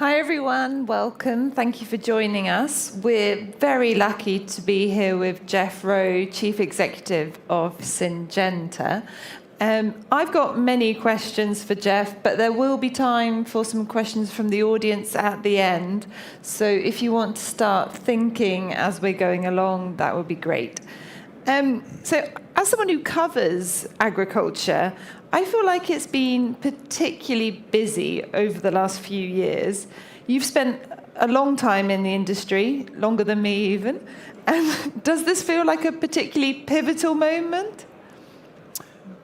Hi everyone, welcome. Thank you for joining us. We're very lucky to be here with Jeff Rowe, Chief Executive of Syngenta. I've got many questions for Jeff, but there will be time for some questions from the audience at the end. So if you want to start thinking as we're going along, that would be great. So as someone who covers agriculture, I feel like it's been particularly busy over the last few years. You've spent a long time in the industry, longer than me even. Does this feel like a particularly pivotal moment?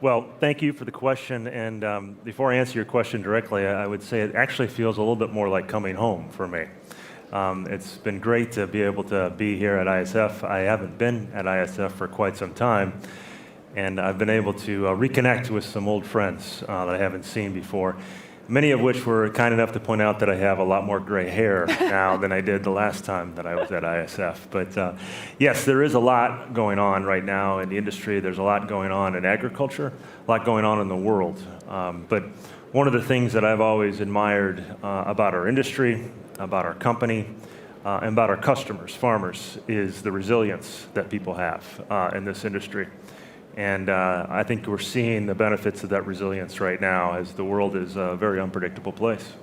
Well, thank you for the question. And before I answer your question directly, I would say it actually feels a little bit more like coming home for me. It's been great to be able to be here at ISF. I haven't been at ISF for quite some time. And I've been able to reconnect with some old friends that I haven't seen before, many of which were kind enough to point out that I have a lot more gray hair now than I did the last time that I was at ISF. But yes, there is a lot going on right now in the industry. There's a lot going on in agriculture, a lot going on in the world. But one of the things that I've always admired about our industry, about our company, and about our customers, farmers, is the resilience that people have in this industry. And I think we're seeing the benefits of that resilience right now as the world is a very unpredictable place.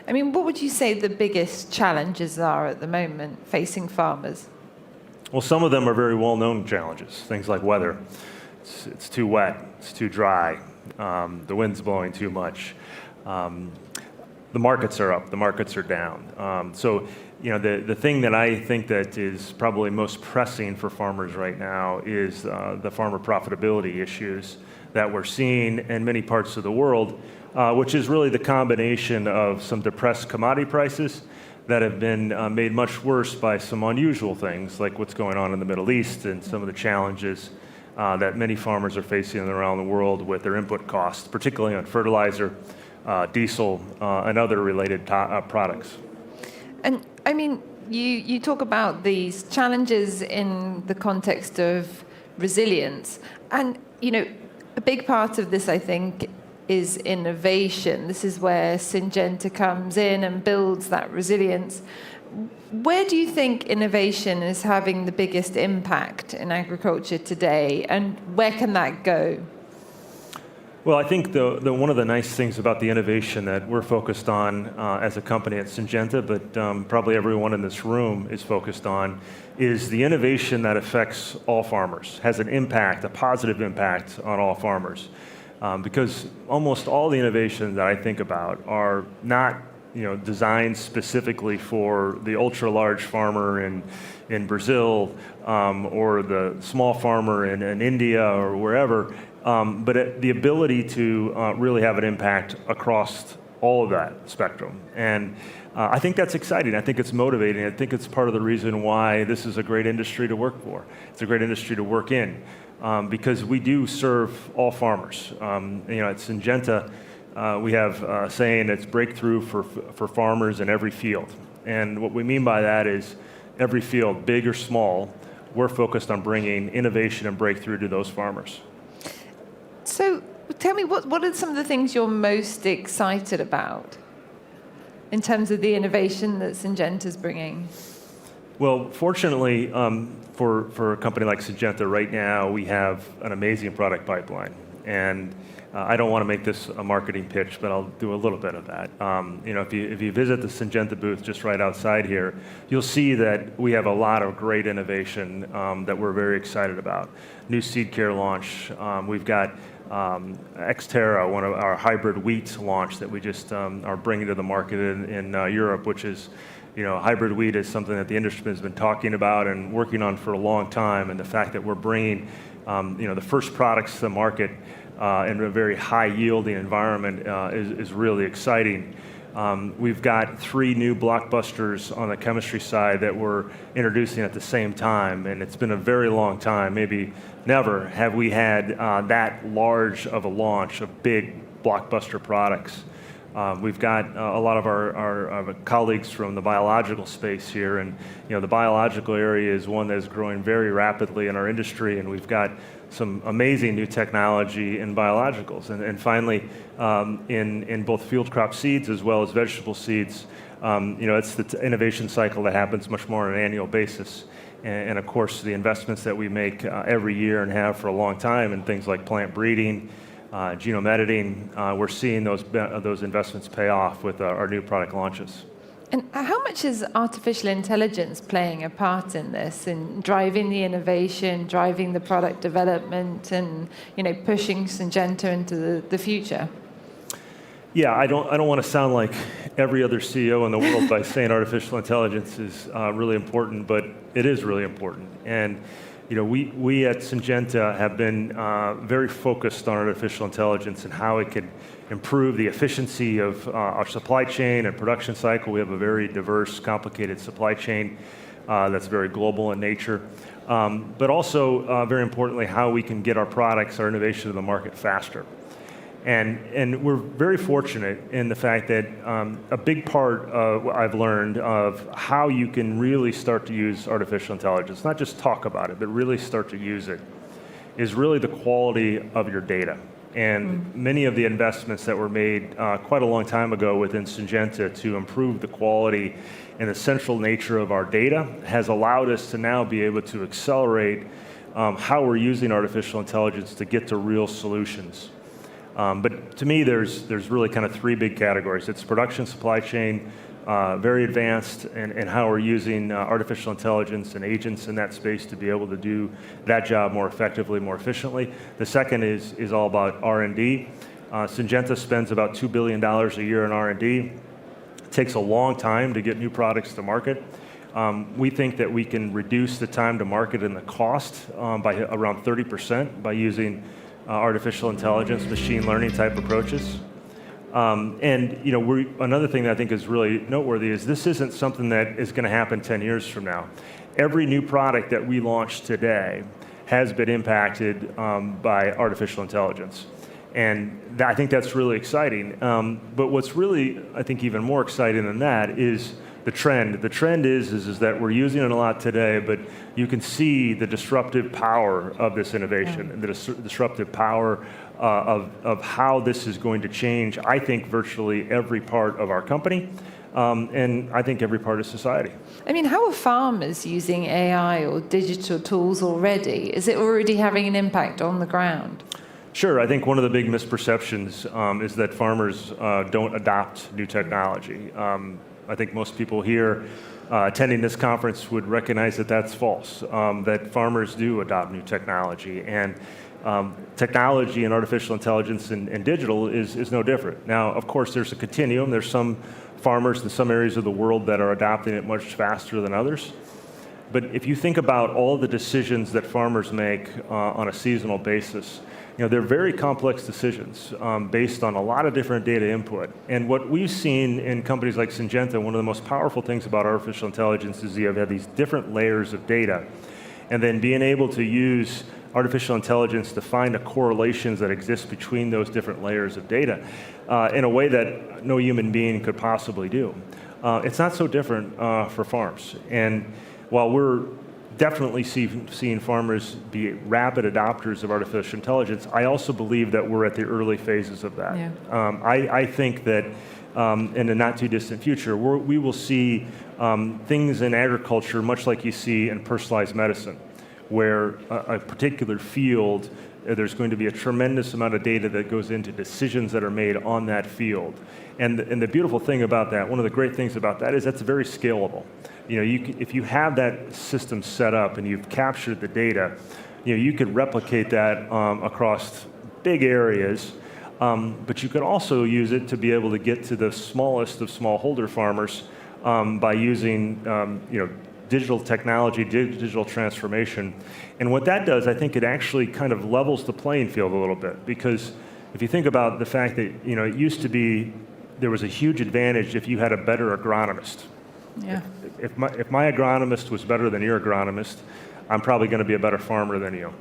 I mean, what would you say the biggest challenges are at the moment facing farmers? Well, some of them are very well-known challenges, things like weather. It's too wet, it's too dry, the wind's blowing too much. The markets are up, the markets are down. So, you know, the thing that I think that is probably most pressing for farmers right now is the farmer profitability issues that we're seeing in many parts of the world, which is really the combination of some depressed commodity prices that have been made much worse by some unusual things like what's going on in the Middle East and some of the challenges that many farmers are facing around the world with their input costs, particularly on fertilizer, diesel, and other related products. And I mean, you talk about these challenges in the context of resilience. And, you know, a big part of this, I think, is innovation. This is where Syngenta comes in and builds that resilience. Where do you think innovation is having the biggest impact in agriculture today, and where can that go? Well, I think one of the nice things about the innovation that we're focused on as a company at Syngenta, but probably everyone in this room is focused on, is the innovation that affects all farmers, has an impact, a positive impact on all farmers. Because almost all the innovations that I think about are not designed specifically for the ultra-large farmer in Brazil or the small farmer in India or wherever, but the ability to really have an impact across all of that spectrum. And I think that's exciting. I think it's motivating. I think it's part of the reason why this is a great industry to work for. It's a great industry to work in because we do serve all farmers. At Syngenta, we have a saying that's breakthrough for farmers in every field. And what we mean by that is every field, big or small, we're focused on bringing innovation and breakthrough to those farmers. So tell me, what are some of the things you're most excited about in terms of the innovation that Syngenta's bringing? Well, fortunately, for a company like Syngenta right now, we have an amazing product pipeline. And I don't want to make this a marketing pitch, but I'll do a little bit of that. If you visit the Syngenta booth just right outside here, you'll see that we have a lot of great innovation that we're very excited about. New seed care launch. We've got Xterra, one of our hybrid wheat launch that we just are bringing to the market in Europe, which is, hybrid wheat is something that the industry has been talking about and working on for a long time. And the fact that we're bringing, the first products to the market in a very high-yielding environment is really exciting. We've got 3 new blockbusters on the chemistry side that we're introducing at the same time, and it's been a very long time, maybe never have we had that large of a launch of big blockbuster products. We've got a lot of our colleagues from the biological space here, and the biological area is one that is growing very rapidly in our industry, and we've got some amazing new technology in biologicals. And finally, in both field crop seeds as well as vegetable seeds, it's the innovation cycle that happens much more on an annual basis. And of course, the investments that we make every year and have for a long time in things like plant breeding, genome editing, we're seeing those investments pay off with our new product launches. And how much is artificial intelligence playing a part in this, in driving the innovation, driving the product development, and pushing Syngenta into the future? Yeah, I don't want to sound like every other CEO in the world by saying artificial intelligence is really important, but it is really important. And we at Syngenta have been very focused on artificial intelligence and how it can improve the efficiency of our supply chain and production cycle. We have a very diverse, complicated supply chain that's very global in nature. But also, very importantly, how we can get our products, our innovation to the market faster. And we're very fortunate in the fact that a big part of what I've learned of how you can really start to use artificial intelligence, not just talk about it, but really start to use it, is really the quality of your data. And many of the investments that were made quite a long time ago within Syngenta to improve the quality and the central nature of our data has allowed us to now be able to accelerate how we're using artificial intelligence to get to real solutions. But to me, there's really kind of three big categories. It's production, supply chain, very advanced, and how we're using artificial intelligence and agents in that space to be able to do that job more effectively, more efficiently. The second is all about R&D. Syngenta spends about $2 billion a year in R&D. It takes a long time to get new products to market. We think that we can reduce the time to market and the cost by around 30% by using artificial intelligence, machine learning type approaches. Another thing that I think is really noteworthy is this isn't something that is going to happen 10 years from now. Every new product that we launch today has been impacted by artificial intelligence. And I think that's really exciting. But what's really, I think, even more exciting than that is the trend. The trend is that we're using it a lot today, but you can see the disruptive power of this innovation and the disruptive power of how this is going to change, I think, virtually every part of our company, and I think every part of society. I mean, how are farmers using AI or digital tools already? Is it already having an impact on the ground? Sure. I think one of the big misperceptions is that farmers don't adopt new technology. I think most people here attending this conference would recognize that that's false, that farmers do adopt new technology. And technology and artificial intelligence and digital is no different. Now, of course, there's a continuum. There's some farmers in some areas of the world that are adopting it much faster than others. But if you think about all the decisions that farmers make on a seasonal basis, they're very complex decisions based on a lot of different data input. And what we've seen in companies like Syngenta, one of the most powerful things about artificial intelligence is you have these different layers of data, and then being able to use artificial intelligence to find the correlations that exist between those different layers of data in a way that no human being could possibly do. It's not so different for farms. And while we're definitely seeing farmers be rapid adopters of artificial intelligence, I also believe that we're at the early phases of that. Yeah. I think that in the not too distant future, we will see things in agriculture much like you see in personalized medicine, where a particular field, there's going to be a tremendous amount of data that goes into decisions that are made on that field. And the beautiful thing about that, one of the great things about that is that's very scalable. If you have that system set up and you've captured the data, you could replicate that across big areas, but you could also use it to be able to get to the smallest of smallholder farmers by using digital technology, digital transformation. And what that does, I think it actually kind of levels the playing field a little bit, because if you think about the fact that it used to be there was a huge advantage if you had a better agronomist. Yeah. If my agronomist was better than your agronomist, I'm probably going to be a better farmer than you.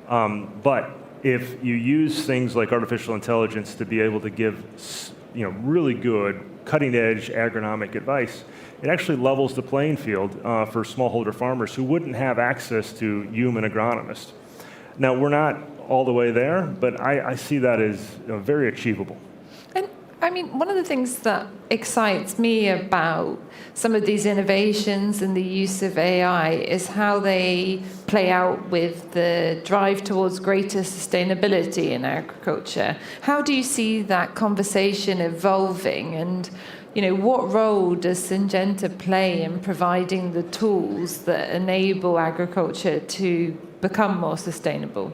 But if you use things like artificial intelligence to be able to give really good, cutting-edge agronomic advice, it actually levels the playing field for smallholder farmers who wouldn't have access to human agronomists. Now, we're not all the way there, but I see that as very achievable. And I mean, one of the things that excites me about some of these innovations and the use of AI is how they play out with the drive towards greater sustainability in agriculture. How do you see that conversation evolving, and what role does Syngenta play in providing the tools that enable agriculture to become more sustainable?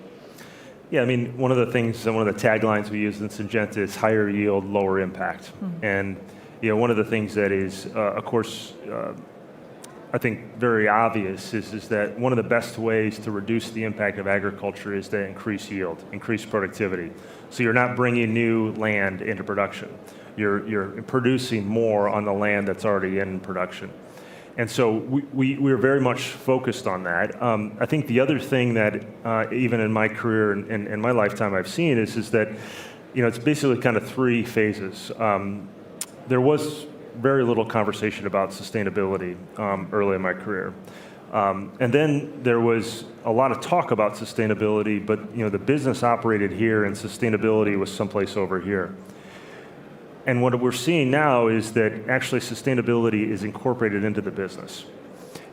Yeah, I mean, one of the taglines we use in Syngenta is higher yield, lower impact. Mm-hmm. And one of the things that is, of course, I think very obvious is that one of the best ways to reduce the impact of agriculture is to increase yield, increase productivity. So you're not bringing new land into production. You're producing more on the land that's already in production. And so we're very much focused on that. I think the other thing that even in my career and in my lifetime I've seen is that it's basically kind of three phases. There was very little conversation about sustainability early in my career. And then there was a lot of talk about sustainability, but the business operated here and sustainability was someplace over here. And what we're seeing now is that actually sustainability is incorporated into the business.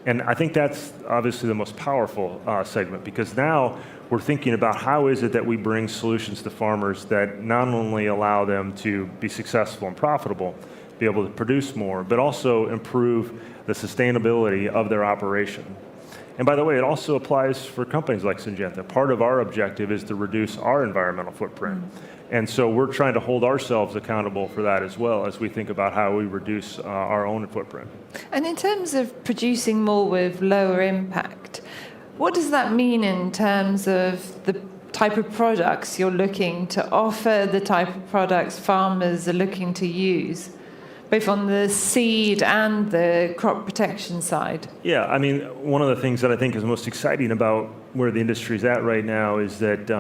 And I think that's obviously the most powerful segment, because now we're thinking about how is it that we bring solutions to farmers that not only allow them to be successful and profitable, be able to produce more, but also improve the sustainability of their operation. And by the way, it also applies for companies like Syngenta. Part of our objective is to reduce our environmental footprint. And so we're trying to hold ourselves accountable for that as well as we think about how we reduce our own footprint. And in terms of producing more with lower impact, what does that mean in terms of the type of products you're looking to offer, the type of products farmers are looking to use, both on the seed and the crop protection side? Yeah, I mean, one of the things that I think is most exciting about where the industry is at right now is that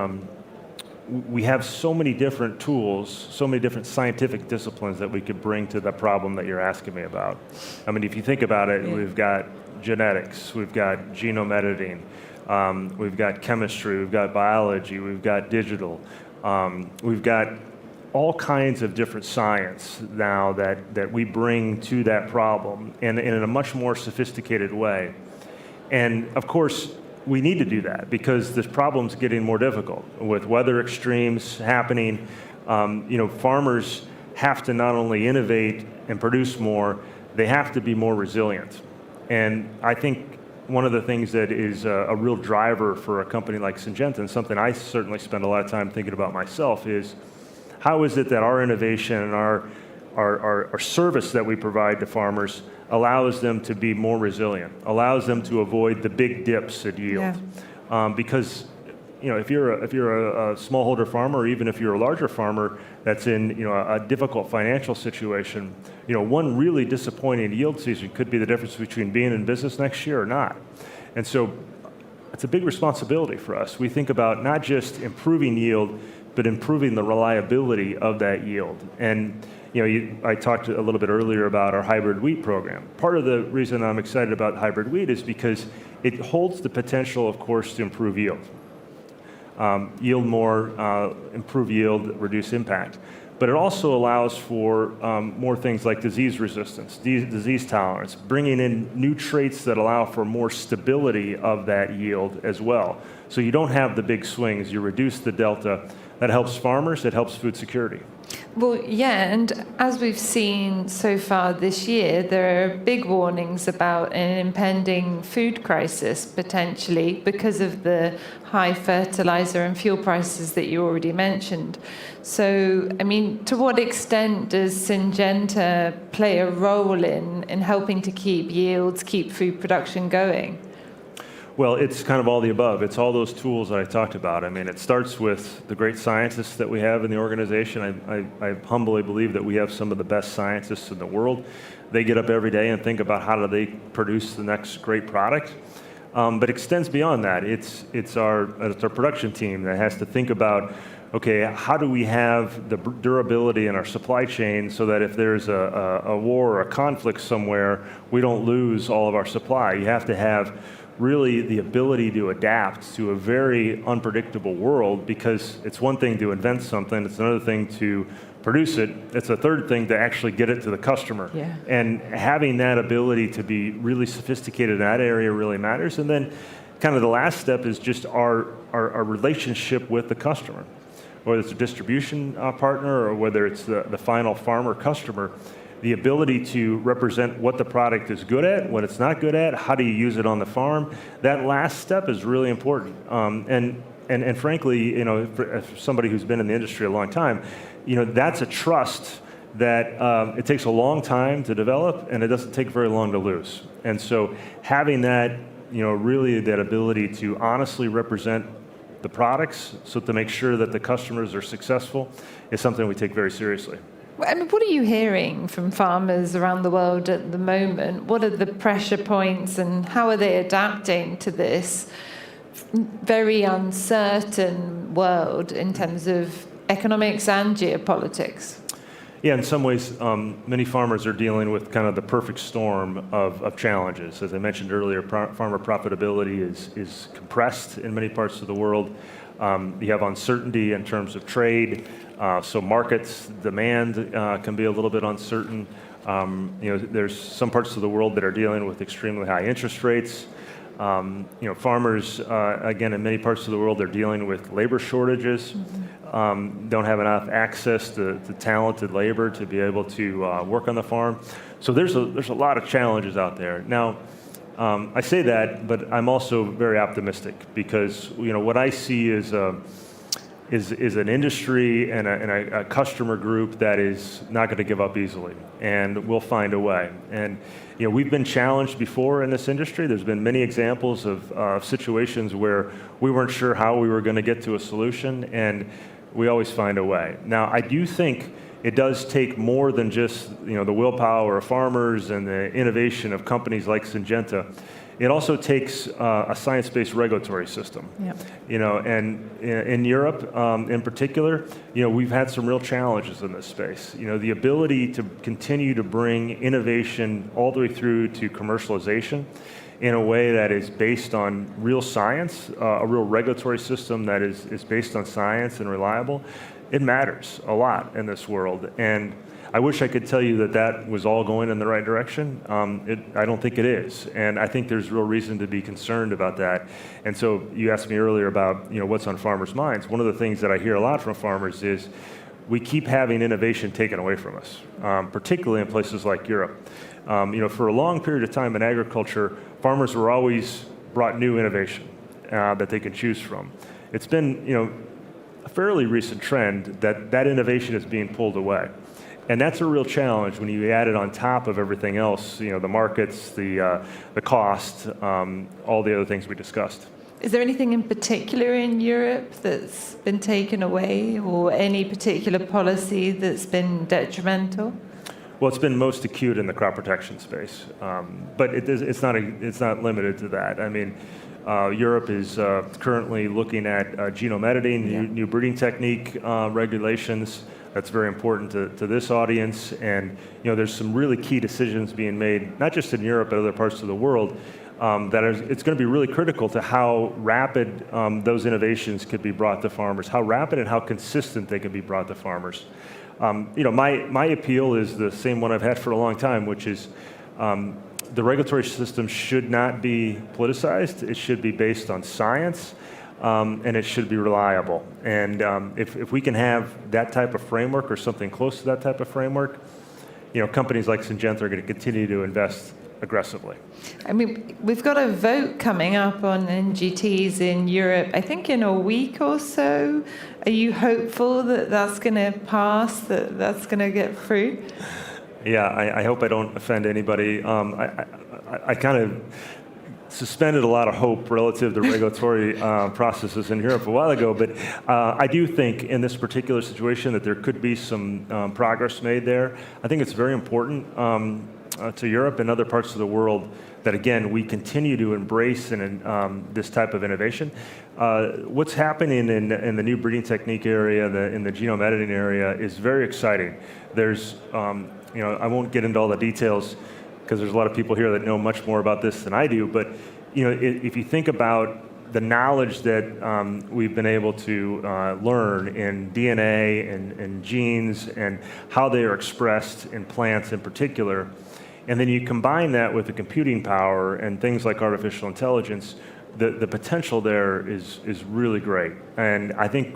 we have so many different tools, so many different scientific disciplines that we could bring to the problem that you're asking me about. I mean, if you think about it, we've got genetics, we've got genome editing, we've got chemistry, we've got biology, we've got digital, we've got all kinds of different science now that we bring to that problem and in a much more sophisticated way. And of course, we need to do that because this problem's getting more difficult with weather extremes happening. Farmers have to not only innovate and produce more, they have to be more resilient. And I think one of the things that is a real driver for a company like Syngenta, and something I certainly spend a lot of time thinking about myself, is how is it that our innovation and our service that we provide to farmers allows them to be more resilient, allows them to avoid the big dips in yield. Yeah. Because if you're a smallholder farmer, or even if you're a larger farmer that's in a difficult financial situation, one really disappointing yield season could be the difference between being in business next year or not. And so it's a big responsibility for us. We think about not just improving yield, but improving the reliability of that yield. And I talked a little bit earlier about our hybrid wheat program. Part of the reason I'm excited about hybrid wheat is because it holds the potential, of course, to improve yield. Yield more, improve yield, reduce impact. But it also allows for more things like disease resistance, disease tolerance, bringing in new traits that allow for more stability of that yield as well. So you don't have the big swings, you reduce the delta. That helps farmers, it helps food security. Well, yeah, and as we've seen so far this year, there are big warnings about an impending food crisis, potentially, because of the high fertilizer and fuel prices that you already mentioned. So, I mean, to what extent does Syngenta play a role in helping to keep yields, keep food production going? Well, it's kind of all the above. It's all those tools that I talked about. I mean, it starts with the great scientists that we have in the organization. I humbly believe that we have some of the best scientists in the world. They get up every day and think about how do they produce the next great product. But it extends beyond that. It's our production team that has to think about okay, how do we have the durability in our supply chain so that if there's a war or a conflict somewhere, we don't lose all of our supply? You have to have really the ability to adapt to a very unpredictable world, because it's one thing to invent something, it's another thing to produce it, it's a third thing to actually get it to the customer. Yeah. And having that ability to be really sophisticated in that area really matters. And then kind of the last step is just our relationship with the customer, whether it's a distribution partner or whether it's the final farmer customer. The ability to represent what the product is good at, what it's not good at, how do you use it on the farm. That last step is really important. And frankly, for somebody who's been in the industry a long time, that's a trust that it takes a long time to develop, and it doesn't take very long to lose. And so having that, really that ability to honestly represent the products, so to make sure that the customers are successful, is something we take very seriously. I mean, what are you hearing from farmers around the world at the moment? What are the pressure points, and how are they adapting to this very uncertain world in terms of economics and geopolitics? Yeah, in some ways, many farmers are dealing with kind of the perfect storm of challenges. As I mentioned earlier, farmer profitability is compressed in many parts of the world. You have uncertainty in terms of trade, so markets demand can be a little bit uncertain. There's some parts of the world that are dealing with extremely high interest rates. Farmers, again, in many parts of the world, they're dealing with labor shortages. Don't have enough access to talented labor to be able to work on the farm. So there's a lot of challenges out there. Now, I say that, but I'm also very optimistic, because what I see is an industry and a customer group that is not going to give up easily, and we'll find a way. And we've been challenged before in this industry. There's been many examples of situations where we weren't sure how we were going to get to a solution, and we always find a way. Now, I do think it does take more than just the willpower of farmers and the innovation of companies like Syngenta. It also takes a science-based regulatory system. Yep. And in Europe, in particular, we've had some real challenges in this space. The ability to continue to bring innovation all the way through to commercialization in a way that is based on real science, a real regulatory system that is based on science and reliable. It matters a lot in this world. And I wish I could tell you that was all going in the right direction. I don't think it is. And I think there's real reason to be concerned about that. And so you asked me earlier about what's on farmers' minds. One of the things that I hear a lot from farmers is we keep having innovation taken away from us, particularly in places like Europe. For a long period of time in agriculture, farmers were always brought new innovation that they could choose from. It's been a fairly recent trend that innovation is being pulled away. And that's a real challenge when you add it on top of everything else, the markets, the cost, all the other things we discussed. Is there anything in particular in Europe that's been taken away, or any particular policy that's been detrimental? Well, it's been most acute in the crop protection space, but it's not limited to that. I mean, Europe is currently looking at genome editing, new breeding technique regulations. That's very important to this audience, and there's some really key decisions being made, not just in Europe but other parts of the world. It's going to be really critical to how rapid those innovations could be brought to farmers, how rapid and how consistent they can be brought to farmers. My appeal is the same one I've had for a long time, which is the regulatory system should not be politicized. It should be based on science, and it should be reliable. And if we can have that type of framework or something close to that type of framework, companies like Syngenta are going to continue to invest aggressively. I mean, we've got a vote coming up on NGTs in Europe, I think in a week or so. Are you hopeful that that's going to pass, that's going to get through? Yeah, I hope I don't offend anybody. I kind of suspended a lot of hope relative to regulatory processes in Europe a while ago, but I do think in this particular situation that there could be some progress made there. I think it's very important to Europe and other parts of the world that again, we continue to embrace this type of innovation. What's happening in the new breeding technique area, in the genome editing area, is very exciting. There's, I won't get into all the details because there's a lot of people here that know much more about this than I do, but if you think about the knowledge that we've been able to learn in DNA and genes and how they are expressed in plants in particular, and then you combine that with the computing power and things like artificial intelligence, the potential there is really great. And I think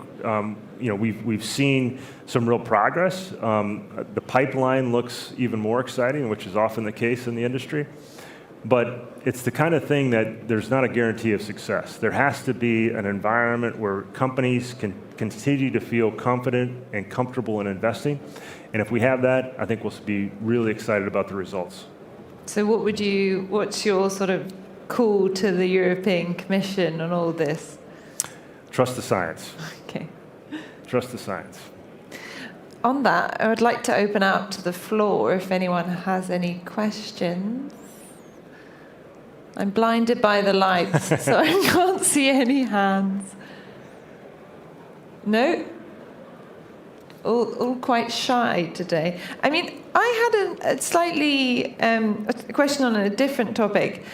we've seen some real progress. The pipeline looks even more exciting, which is often the case in the industry. But it's the kind of thing that there's not a guarantee of success. There has to be an environment where companies can continue to feel confident and comfortable in investing. And if we have that, I think we'll be really excited about the results. So what's your sort of call to the European Commission on all this? Trust the science. Okay. Trust the science. On that, I would like to open up to the floor if anyone has any questions. I'm blinded by the lights, so I can't see any hands. No? All quite shy today. I mean, I had a slightly a question on a different topic.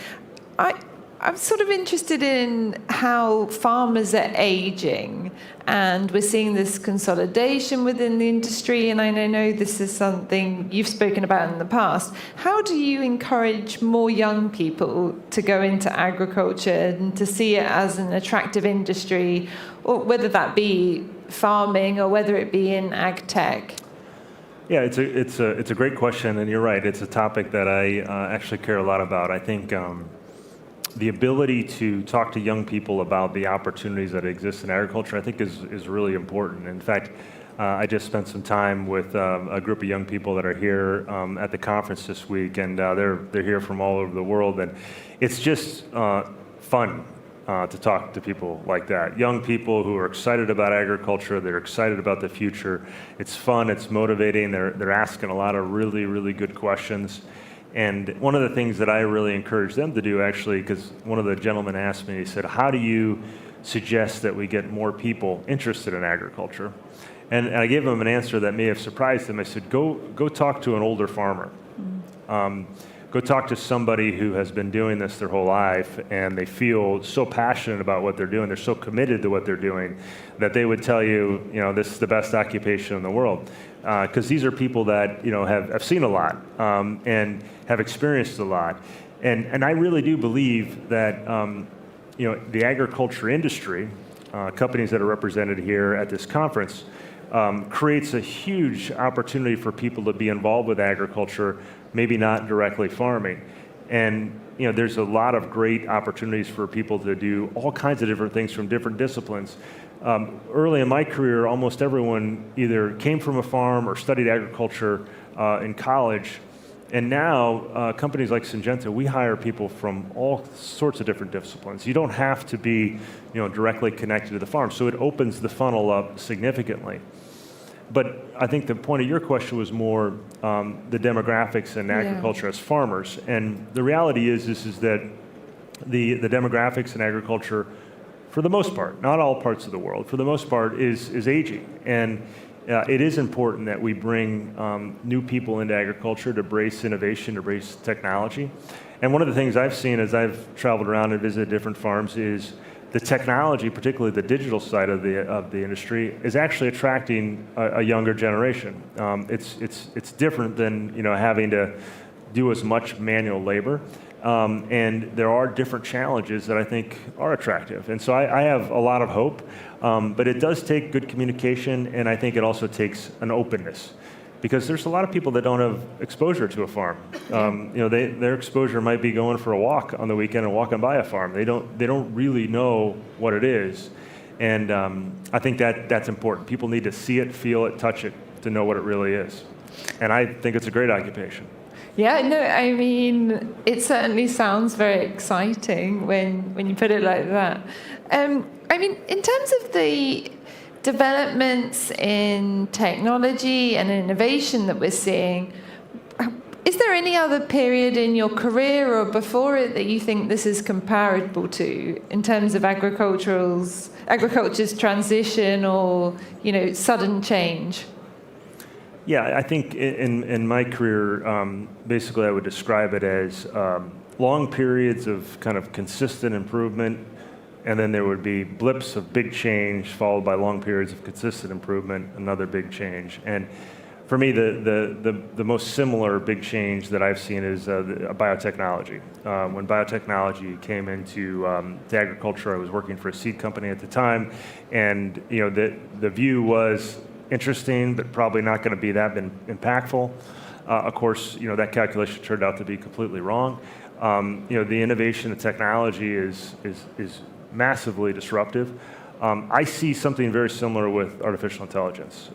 I'm sort of interested in how farmers are aging, and we're seeing this consolidation within the industry, and I know this is something you've spoken about in the past. How do you encourage more young people to go into agriculture and to see it as an attractive industry, or whether that be farming or whether it be in ag tech? Yeah, it's a great question, and you're right. It's a topic that I actually care a lot about. I think the ability to talk to young people about the opportunities that exist in agriculture, I think is really important. In fact, I just spent some time with a group of young people that are here at the conference this week, and they're here from all over the world, and it's just fun to talk to people like that. Young people who are excited about agriculture, they're excited about the future. It's fun, it's motivating, they're asking a lot of really, really good questions. And one of the things that I really encourage them to do, actually, because one of the gentlemen asked me, he said, how do you suggest that we get more people interested in agriculture? And I gave him an answer that may have surprised him. I said, go talk to an older farmer. Go talk to somebody who has been doing this their whole life, and they feel so passionate about what they're doing, they're so committed to what they're doing, that they would tell you, this is the best occupation in the world. Because these are people that have seen a lot and have experienced a lot, and I really do believe that the agriculture industry, companies that are represented here at this conference, creates a huge opportunity for people to be involved with agriculture, maybe not directly farming, and there's a lot of great opportunities for people to do all kinds of different things from different disciplines. Early in my career, almost everyone either came from a farm or studied agriculture in college. And now, companies like Syngenta, we hire people from all sorts of different disciplines. You don't have to be directly connected to the farm. So it opens the funnel up significantly. But I think the point of your question was more the demographics in agriculture as farmers. And the reality is that the demographics in agriculture, for the most part, not all parts of the world, for the most part, is aging. And it is important that we bring new people into agriculture to embrace innovation, to embrace technology. And one of the things I've seen as I've traveled around and visited different farms is the technology, particularly the digital side of the industry, is actually attracting a younger generation. It's different than having to do as much manual labor. And there are different challenges that I think are attractive. And so I have a lot of hope, but it does take good communication, and I think it also takes an openness. Because there's a lot of people that don't have exposure to a farm. Their exposure might be going for a walk on the weekend and walking by a farm. They don't really know what it is. And I think that's important. People need to see it, feel it, touch it to know what it really is. And I think it's a great occupation. Yeah, no, I mean, it certainly sounds very exciting when you put it like that. I mean, in terms of the developments in technology and innovation that we're seeing, Is there any other period in your career or before it that you think this is comparable to in terms of agriculture's transition or, sudden change? Yeah, I think in my career, basically I would describe it as long periods of kind of consistent improvement, and then there would be blips of big change followed by long periods of consistent improvement, another big change. And for me, the most similar big change that I've seen is biotechnology. When biotechnology came into to agriculture, I was working for a seed company at the time, and the view was interesting, but probably not going to be that impactful. Of course, that calculation turned out to be completely wrong. The innovation, the technology is massively disruptive. I see something very similar with artificial intelligence.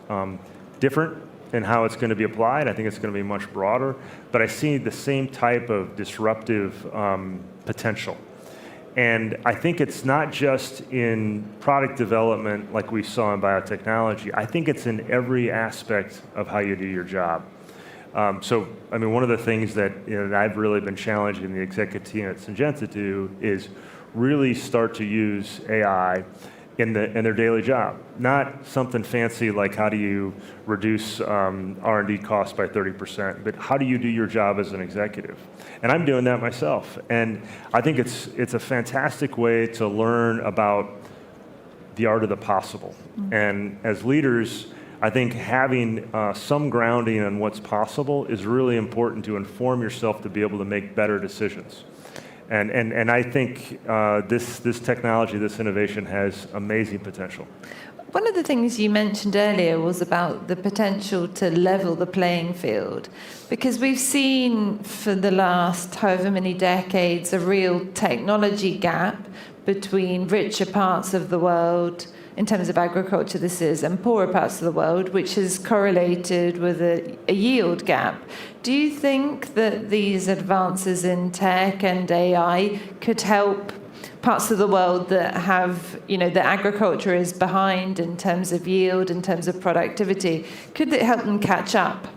Different in how it's going to be applied. I think it's going to be much broader, but I see the same type of disruptive potential. And I think it's not just in product development like we saw in biotechnology. I think it's in every aspect of how you do your job. One of the things that I've really been challenging the executive team at Syngenta to do is really start to use AI in their daily job. Not something fancy like how do you reduce R&D costs by 30%, but how do you do your job as an executive? And I'm doing that myself. And I think it's a fantastic way to learn about the art of the possible. Mm-hmm. And as leaders, I think having some grounding on what's possible is really important to inform yourself to be able to make better decisions. And I think this technology, this innovation has amazing potential. One of the things you mentioned earlier was about the potential to level the playing field, because we've seen for the last however many decades a real technology gap between richer parts of the world, in terms of agriculture this is, and poorer parts of the world, which is correlated with a yield gap. Do you think that these advances in tech and AI could help parts of the world that have, that agriculture is behind in terms of yield, in terms of productivity? Could it help them catch up?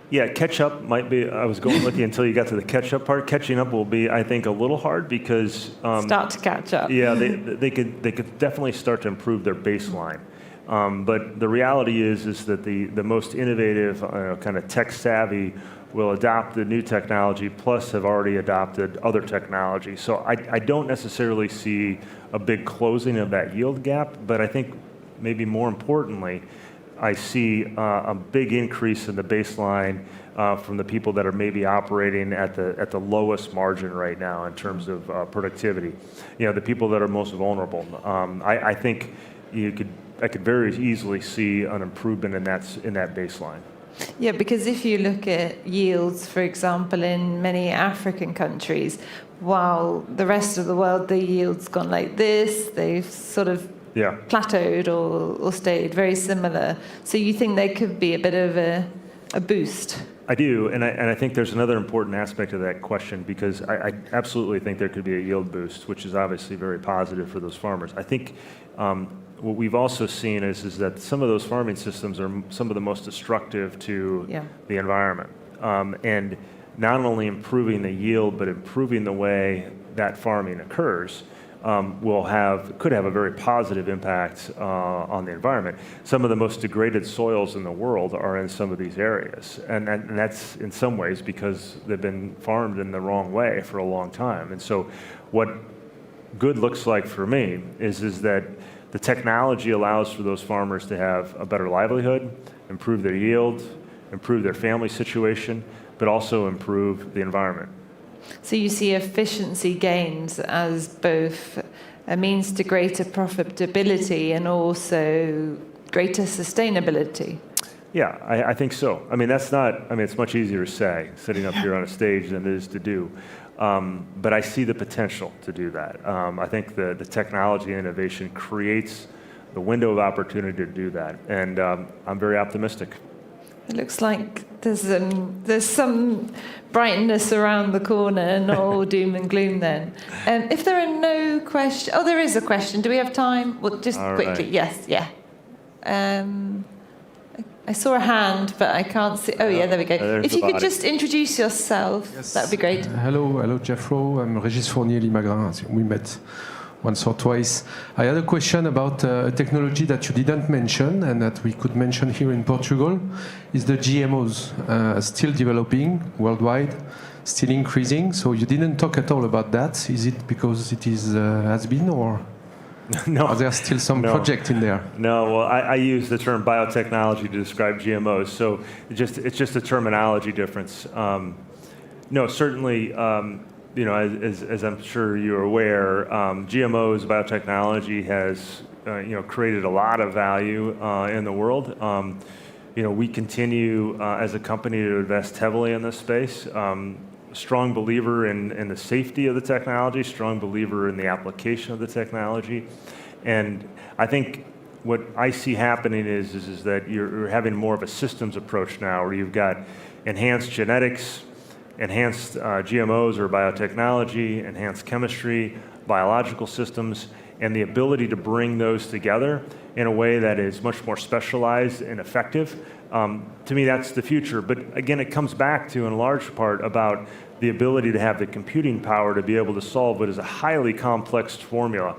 Yeah, catch up might be, I was going with you until you got to the catch up part. Catching up will be, I think, a little hard because... start to catch up. Yeah, they could definitely start to improve their baseline. But the reality is that the most innovative, kind of tech savvy will adopt the new technology, plus have already adopted other technology. So I don't necessarily see a big closing of that yield gap, but I think maybe more importantly, I see a big increase in the baseline from the people that are maybe operating at the lowest margin right now in terms of productivity. The people that are most vulnerable. I think I could very easily see an improvement in that baseline. Yeah, because if you look at yields, for example, in many African countries, while the rest of the world, the yield's gone like this, they've sort of plateaued or stayed very similar. So you think there could be a bit of a boost? I do, and I think there's another important aspect of that question, because I absolutely think there could be a yield boost, which is obviously very positive for those farmers. I think what we've also seen is that some of those farming systems are some of the most destructive to the environment. And not only improving the yield, but improving the way that farming occurs could have a very positive impact on the environment. Some of the most degraded soils in the world are in some of these areas. And that's in some ways because they've been farmed in the wrong way for a long time. And so what good looks like for me is that the technology allows for those farmers to have a better livelihood, improve their yield, improve their family situation, but also improve the environment. So you see efficiency gains as both a means to greater profitability and also greater sustainability. Yeah, I think so. It's much easier to say sitting up here on a stage than it is to do. But I see the potential to do that. I think the technology and innovation creates the window of opportunity to do that. And I'm very optimistic. It looks like there's some brightness around the corner, not all doom and gloom then. If there are no questions... Oh, there is a question. Do we have time? Well, just all quickly. Right. Yes, yeah. I saw a hand, but I can't see. Oh, yeah, there we go. There's If the you could body. just introduce yourself, Yes. that would be great. Hello, Jeff Rowe. I'm Régis Fournier-Limagrin. We met once or twice. I had a question about a technology that you didn't mention and that we could mention here in Portugal, is the GMOs, still developing worldwide, still increasing. So you didn't talk at all about that. Is it because it is has been, or No. are there still some No. project in there? No, well, I use the term biotechnology to describe GMOs, so it's just a terminology difference. No, certainly, as I'm sure you're aware, GMOs, biotechnology has, created a lot of value in the world. We continue as a company to invest heavily in this space. Strong believer in the safety of the technology, strong believer in the application of the technology. And I think what I see happening is that you're having more of a systems approach now, where you've got enhanced genetics, enhanced GMOs or biotechnology, enhanced chemistry, biological systems, and the ability to bring those together in a way that is much more specialized and effective. To me, that's the future. But again, it comes back to, in large part, about the ability to have the computing power to be able to solve what is a highly complex formula.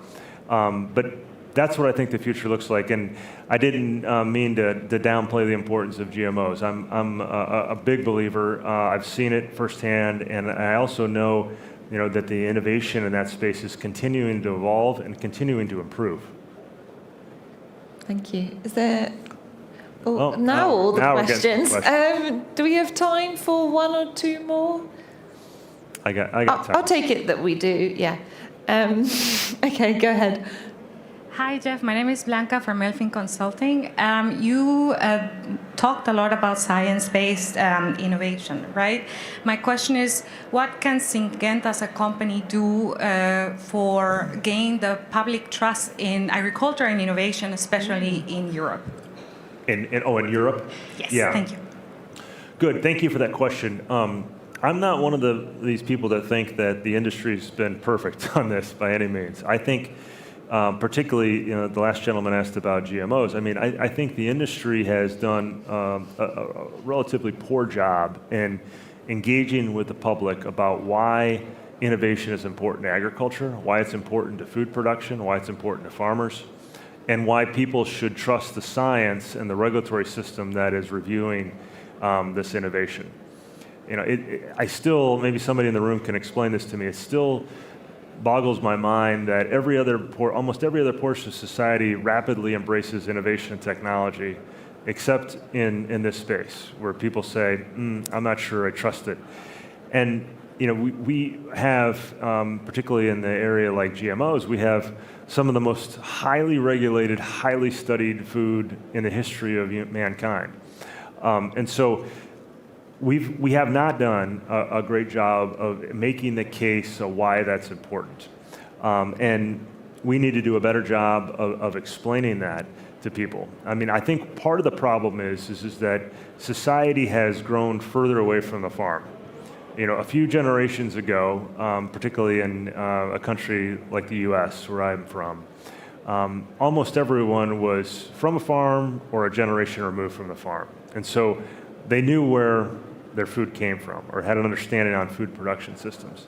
But that's what I think the future looks like. And I didn't mean to downplay the importance of GMOs. I'm a big believer. I've seen it firsthand, and I also know, that the innovation in that space is continuing to evolve and continuing to improve. Thank you. Is there... Oh, now all the now we're getting questions. Do we have time for one or two more? I got time. I'll take it that we do, yeah. Okay, go ahead. Hi, Jeff. My name is Blanca from Elfin Consulting. You talked a lot about science-based innovation, right? My question is, what can Syngenta as a company do for gain the public trust in agriculture and innovation, especially in Europe? In Europe? Yes, Yeah. thank you. Good, thank you for that question. I'm not one of these people that think that the industry's been perfect on this by any means. I think, particularly, the last gentleman asked about GMOs. I mean, I think the industry has done a relatively poor job in engaging with the public about why innovation is important to agriculture, why it's important to food production, why it's important to farmers, and why people should trust the science and the regulatory system that is reviewing this innovation. I still, maybe somebody in the room can explain this to me, it still boggles my mind that almost every other portion of society rapidly embraces innovation and technology, except in this space, where people say, I'm not sure I trust it. And we have, particularly in the area like GMOs, we have some of the most highly regulated, highly studied food in the history of mankind. And so we have not done a great job of making the case of why that's important. And we need to do a better job of explaining that to people. I mean, I think part of the problem is that society has grown further away from the farm. A few generations ago, particularly in a country like the US, where I'm from, almost everyone was from a farm or a generation removed from the farm. And so they knew where their food came from or had an understanding on food production systems.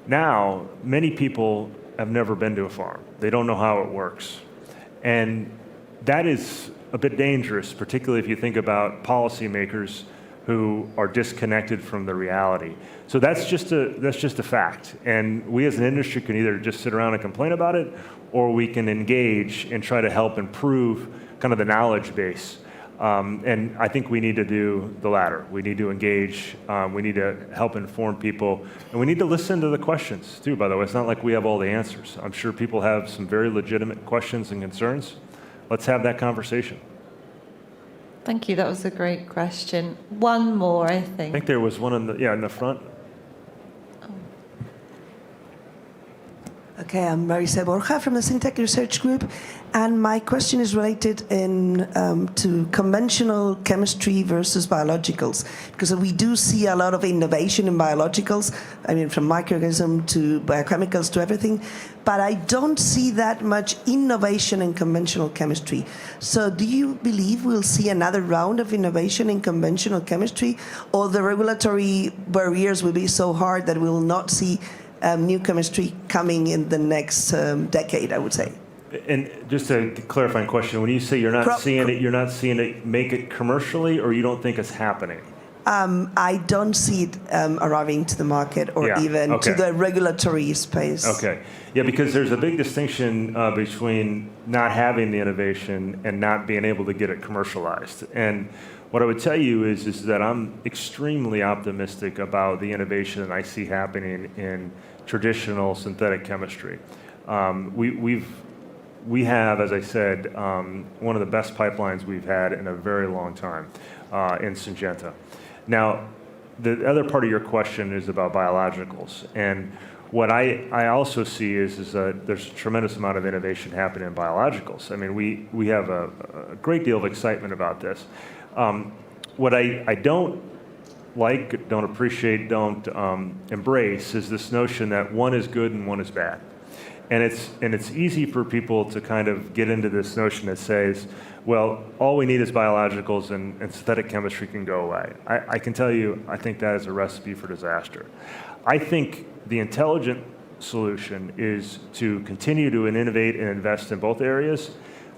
Now, many people have never been to a farm. They don't know how it works. And that is a bit dangerous, particularly if you think about policymakers who are disconnected from the reality. So that's just a fact. And we as an industry can either just sit around and complain about it, or we can engage and try to help improve kind of the knowledge base. And I think we need to do the latter. We need to engage, we need to help inform people, and we need to listen to the questions too, by the way. It's not like we have all the answers. I'm sure people have some very legitimate questions and concerns. Let's have that conversation. Thank you. That was a great question. One more, I think. I think there was one in the front. Okay, I'm Marisa Borja from the Syngenta Research Group, and my question is related to conventional chemistry versus biologicals, because we do see a lot of innovation in biologicals, I mean from microorganism to biochemicals to everything, but I don't see that much innovation in conventional chemistry. So do you believe we'll see another round of innovation in conventional chemistry, or the regulatory barriers will be so hard that we will not see new chemistry coming in the next decade, I would say? And just a clarifying question, when you say you're not seeing it make it commercially, or you don't think it's happening? I don't see it arriving to the market or to the regulatory space. Okay. Yeah, because there's a big distinction between not having the innovation and not being able to get it commercialized. And what I would tell you is that I'm extremely optimistic about the innovation that I see happening in traditional synthetic chemistry. We have, as I said, one of the best pipelines we've had in a very long time in Syngenta. Now, the other part of your question is about biologicals. And what I also see is that there's a tremendous amount of innovation happening in biologicals. I mean, we have a great deal of excitement about this. What I don't like, don't appreciate, don't embrace is this notion that one is good and one is bad. And it's easy for people to kind of get into this notion that says, well, all we need is biologicals and synthetic chemistry can go away. I can tell you, I think that is a recipe for disaster. I think the intelligent solution is to continue to innovate and invest in both areas,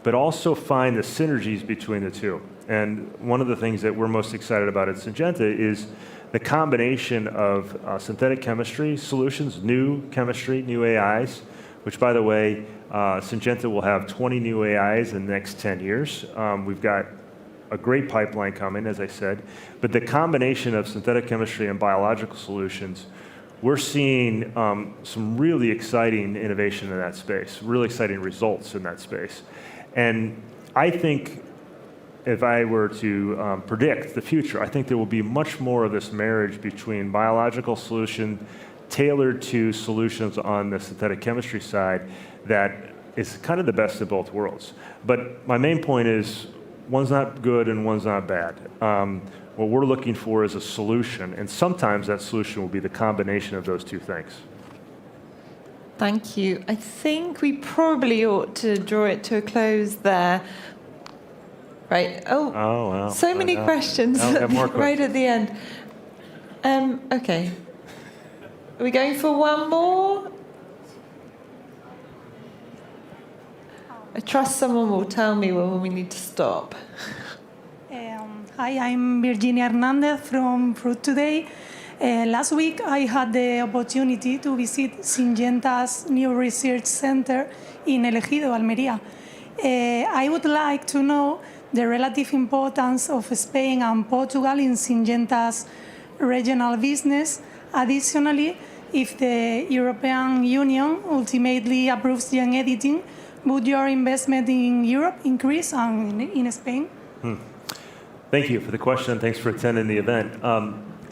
but also find the synergies between the two. And one of the things that we're most excited about at Syngenta is the combination of synthetic chemistry solutions, new chemistry, new AIs, which, by the way, Syngenta will have 20 new AIs in the next 10 years. We've got a great pipeline coming, as I said, but the combination of synthetic chemistry and biological solutions, we're seeing some really exciting innovation in that space, really exciting results in that space. And I think if I were to predict the future, I think there will be much more of this marriage between biological solution tailored to solutions on the synthetic chemistry side that is kind of the best of both worlds. But my main point is one's not good and one's not bad. What we're looking for is a solution, and sometimes that solution will be the combination of those two things. Thank you. I think we probably ought to draw it to a close there. Right. Oh, wow. So many questions right at the end. Okay. Are we going for one more? I trust someone will tell me when we need to stop. Hi, I'm Virginia Hernandez from Fruit Today. Last week, I had the opportunity to visit Syngenta's new research center in El Ejido, Almería. I would like to know the relative importance of Spain and Portugal in Syngenta's regional business. Additionally, if the European Union ultimately approves gene editing, would your investment in Europe increase and in Spain? Thank you for the question, and thanks for attending the event.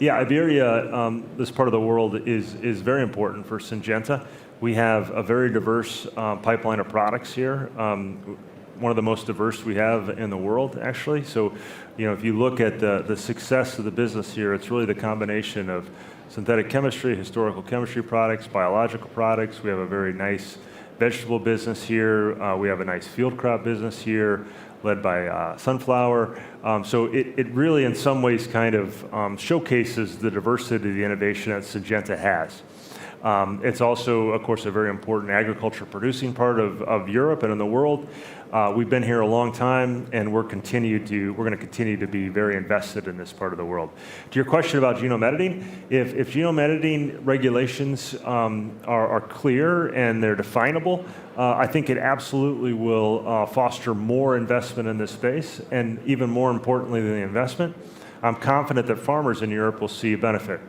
Iberia, this part of the world, is very important for Syngenta. We have a very diverse pipeline of products here. One of the most diverse we have in the world, actually. So, if you look at the success of the business here, it's really the combination of synthetic chemistry, historical chemistry products, biological products. We have a very nice vegetable business here. We have a nice field crop business here, led by sunflower. So it really, in some ways, kind of showcases the diversity of the innovation that Syngenta has. It's also, of course, a very important agriculture producing part of Europe and in the world. We've been here a long time, and we're going to continue to be very invested in this part of the world. To your question about genome editing, if genome editing regulations are clear and they're definable, I think it absolutely will foster more investment in this space, and even more importantly than the investment, I'm confident that farmers in Europe will see a benefit.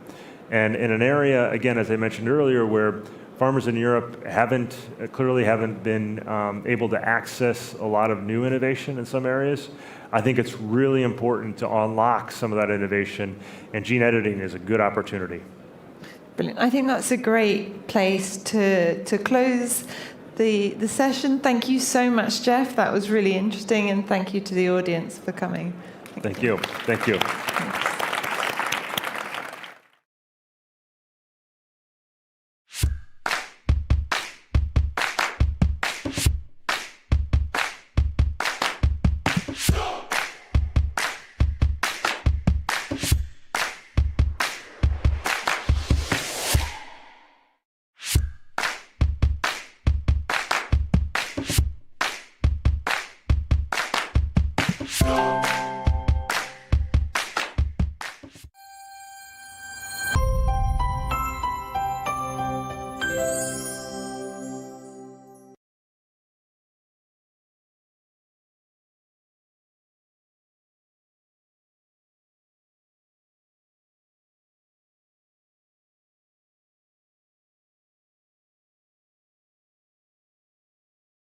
And in an area, again, as I mentioned earlier, where farmers in Europe clearly haven't been able to access a lot of new innovation in some areas, I think it's really important to unlock some of that innovation, and gene editing is a good opportunity. Brilliant. I think that's a great place to close the session. Thank you so much, Jeff. That was really interesting, and thank you to the audience for coming. Thank you. Thank you.